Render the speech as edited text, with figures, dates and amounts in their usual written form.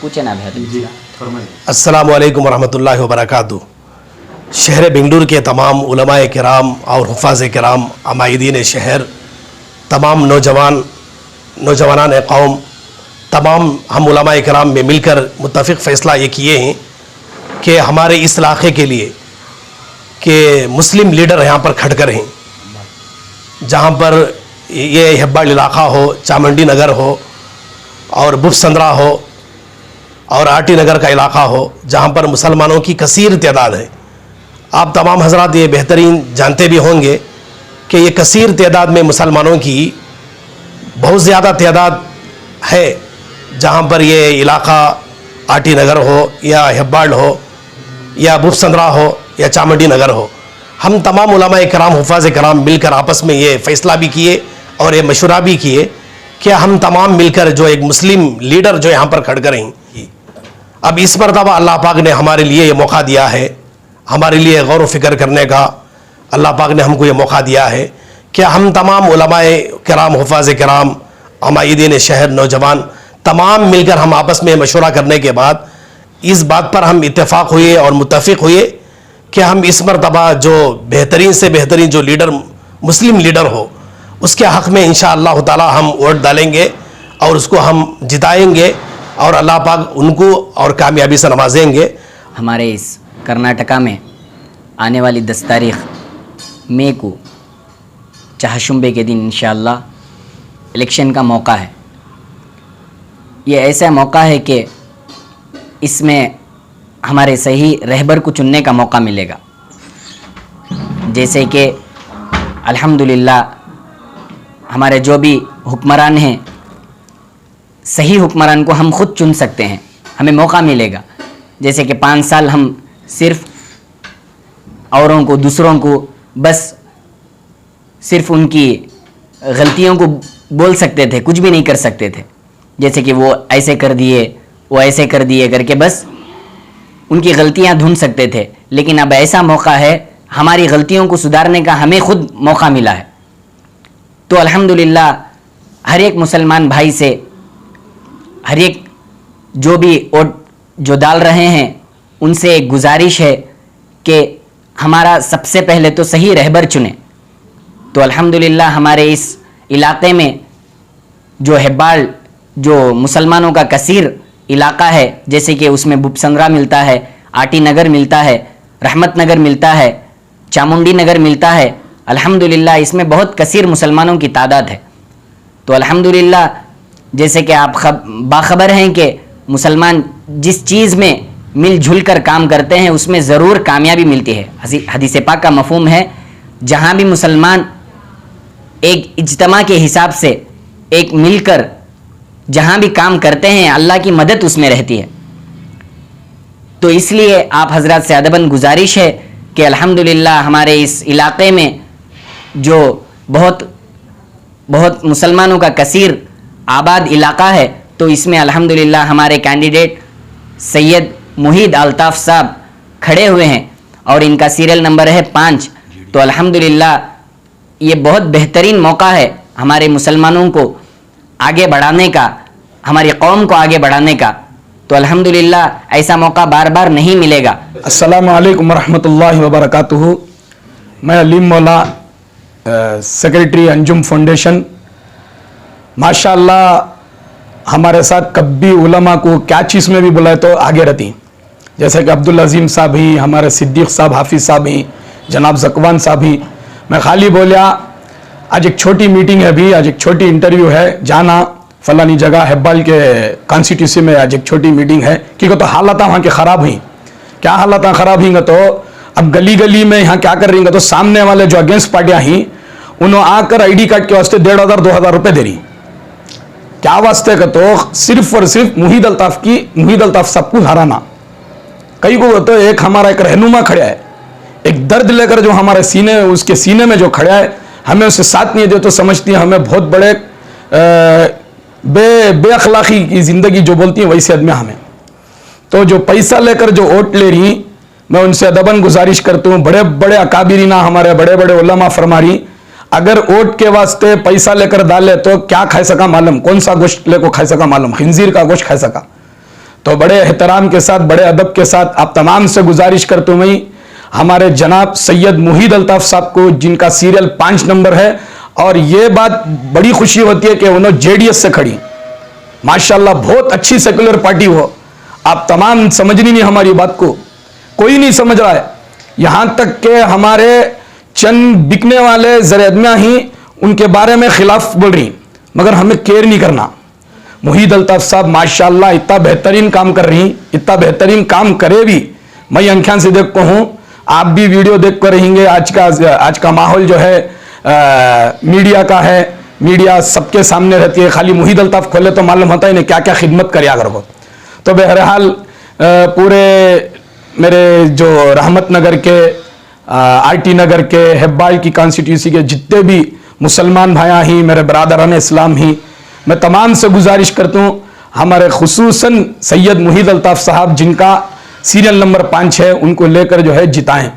पूछे ना भैया। अस्सलामु अलैकुम वरहमतुल्लाहि वबरकातुहू। शहर बेंगलुरु के तमाम उलमाए किराम और हुफ़ाज़ किराम, अमायदीन शहर, तमाम नौजवानान कौम, तमाम हम उलमाए किराम में मिलकर मुत्तफ़िक़ फ़ैसला ये किए हैं कि हमारे इस इलाक़े के लिए कि मुस्लिम लीडर यहाँ पर खड़कर हैं, जहाँ पर ये हेब्बाड़ इलाक़ा हो, चामुंडी नगर हो और बुफसंद्रा हो और आटी नगर का इलाक़ा हो, जहाँ पर मुसलमानों की कसीर तादाद है। आप तमाम हजरात ये बेहतरीन जानते भी होंगे कि ये कसीर तादाद में मुसलमानों की बहुत ज़्यादा तादाद है, जहाँ पर ये इलाक़ा आटी नगर हो या हेब्बाड़ हो या बुफसंद्रा हो या चामुंडी नगर हो। हम तमाम उलमाए किराम, हुफ़ाज़ किराम मिलकर आपस में ये फ़ैसला भी किए और ये मशवरा भी किए कि हम तमाम मिलकर जो एक मुस्लिम लीडर जो यहाँ पर खड़ करें। अब इस मरतबा अल्लाह पाक ने हमारे लिए ये मौका दिया है, हमारे लिए गौर व फिक्र करने का अल्लाह पाक ने हमको ये मौका दिया है कि हम तमाम उलमाए किराम, हुफ़ाज़ किराम, अमायदीन शहर, नौजवान तमाम मिलकर हम आपस में मशवरा करने के बाद इस बात पर हम इत्तेफाक हुए और मुत्तफ़िक़ हुए कि हम इस मरतबा जो बेहतरीन से बेहतरीन जो लीडर, मुस्लिम लीडर हो, उसके हक़ में इंशाअल्लाह ताला हम वोट डालेंगे और उसको हम जिताएंगे और अल्लाह पाक उनको और कामयाबी से नवाजेंगे। हमारे इस कर्नाटका में आने वाली 10 तारीख़ मई को चहाशुंबे के दिन इंशाअल्लाह इलेक्शन का मौका है। ये ऐसा मौका है कि इसमें हमारे सही रहबर को चुनने का मौका मिलेगा। जैसे कि अल्हम्दुलिल्लाह हमारे जो भी हुक्मरान हैं, सही हुक्मरान को हम खुद चुन सकते हैं, हमें मौका मिलेगा। जैसे कि 5 साल हम सिर्फ औरों को, दूसरों को बस सिर्फ उनकी गलतियों को बोल सकते थे, कुछ भी नहीं कर सकते थे। जैसे कि वो ऐसे कर दिए, वो ऐसे कर दिए करके बस उनकी गलतियां ढूंढ सकते थे। लेकिन अब ऐसा मौका है, हमारी गलतियों को सुधारने का हमें खुद मौका मिला है। तो अल्हम्दुलिल्लाह हर एक मुसलमान भाई से, हर एक जो भी वोट जो डाल रहे हैं उनसे एक गुजारिश है कि हमारा सबसे पहले तो सही रहबर चुने। तो अल्हम्दुलिल्लाह हमारे इस इलाक़े में जो हेब्बाड़, जो मुसलमानों का कसीर इलाक़ा है, जैसे कि उसमें बुफसंद्रा मिलता है, आटी नगर मिलता है, रहमत नगर मिलता है, चामुंडी नगर मिलता है। अल्हम्दुलिल्लाह इसमें बहुत कसीर मुसलमानों की तादाद है। तो अल्हम्दुलिल्लाह जैसे कि आप बाखबर हैं कि मुसलमान जिस चीज़ में मिलजुल कर काम करते हैं उसमें ज़रूर कामयाबी मिलती है। हदीस पाक का मफ़हूम है, जहाँ भी मुसलमान एक इज्तिमा के हिसाब से एक मिलकर जहाँ भी काम करते हैं अल्लाह की मदद उसमें रहती है। तो इसलिए आप हजरत से अदबन गुजारिश है कि अल्हम्दुलिल्लाह हमारे इस इलाक़े में जो बहुत मुसलमानों का कसीर आबाद इलाक़ा है, तो इसमें अल्हम्दुलिल्लाह हमारे कैंडिडेट सैयद मुहीद अल्ताफ़ साहब खड़े हुए हैं और इनका सीरियल नंबर है 5। तो अल्हम्दुलिल्लाह ये बहुत बेहतरीन मौका है हमारे मुसलमानों को आगे बढ़ाने का, हमारी कौम को आगे बढ़ाने का। तो अल्हम्दुलिल्लाह ऐसा मौका बार बार नहीं मिलेगा। अस्सलामु अलैकुम वरहमतुल्लाहि वबरकातुहू। मैं अलीम मौला, सेक्रेटरी अंजुम फाउंडेशन। माशाअल्लाह हमारे साथ कभी उलमा को क्या चीज़ में भी बुलाए तो आगे रहती, जैसे कि अब्दुल अजीम साहब ही, हमारे सिद्दीक साहब, हाफिज़ साहब ही, जनाब ज़कवान साहब ही। मैं खाली बोलिया आज एक छोटी मीटिंग है, अभी आज एक छोटी इंटरव्यू है, जाना फलानी जगह हेब्बाड़ के कॉन्स्टिट्यूंसी में आज एक छोटी मीटिंग है, क्योंकि तो हालत वहाँ की ख़राब हुई। क्या हालत ख़राब हुई तो अब गली गली में यहाँ क्या कर रही तो सामने वाले जो अगेंस्ट पार्टियाँ ही उन्होंने आकर ID कार्ड के वास्ते 1500-2000 रुपये दे रही। क्या वास्ते का तो सिर्फ और सिर्फ मुहीद अल्ताफ़ साहब को हराना। कई को तो एक हमारा एक रहनुमा खड़ा है, एक दर्द लेकर जो हमारे सीने, उसके सीने में जो खड़ा है, हमें उससे साथ नहीं दे तो समझती है हमें बहुत बड़े बेअखलाकी की ज़िंदगी जो बोलती है वैसे आदमी हमें। तो जो पैसा लेकर जो वोट ले रही, मैं उनसे अदबन गुजारिश करता हूँ, बड़े बड़े अकाबिरीना हमारे बड़े बड़े उलमा फरमारी, अगर वोट के वास्ते पैसा लेकर डाले तो क्या खा सका मालूम, कौन सा गोश्त लेको खा सका मालूम, खिंजीर का गोश्त खा सका। तो बड़े एहतराम के साथ, बड़े अदब के साथ आप तमाम से गुजारिश करते हुए हमारे जनाब सैयद मुहीद अल्ताफ साहब को, जिनका सीरियल 5 नंबर है, और ये बात बड़ी खुशी होती है कि उन्होंने जेडीएस से खड़ी, माशाल्लाह बहुत अच्छी सेकुलर पार्टी हो। आप तमाम समझनी नहीं हमारी बात को, कोई नहीं समझ रहा है। यहां तक के हमारे चंद बिकने वाले ज़र-ए-आदमियां ही उनके बारे में खिलाफ बोल रही, मगर हमें केयर नहीं करना। मुहीद अल्ताफ साहब माशाल्लाह इतना बेहतरीन काम कर रही, इतना बेहतरीन काम करे भी, मैं आंखें से देख को हूं, आप भी वीडियो देख कर रहेंगे। आज का माहौल जो है मीडिया का है, मीडिया सबके सामने रहती है, खाली मुहीद अल्ताफ खोले तो मालूम होता ही नहीं क्या क्या खिदमत करे अगर वो। तो बहरहाल पूरे मेरे जो रहमत नगर के, आरटी नगर के, हेब्बाल की कॉन्स्टिट्यूंसी के जितने भी मुसलमान भाइयाँ ही, मेरे बरादरान इस्लाम ही, मैं तमाम से गुजारिश करता हूँ हमारे खुसूसन सैयद मुहीद अल्ताफ साहब, जिनका सीरियल नंबर 5 है, उनको लेकर जो है जिताएं।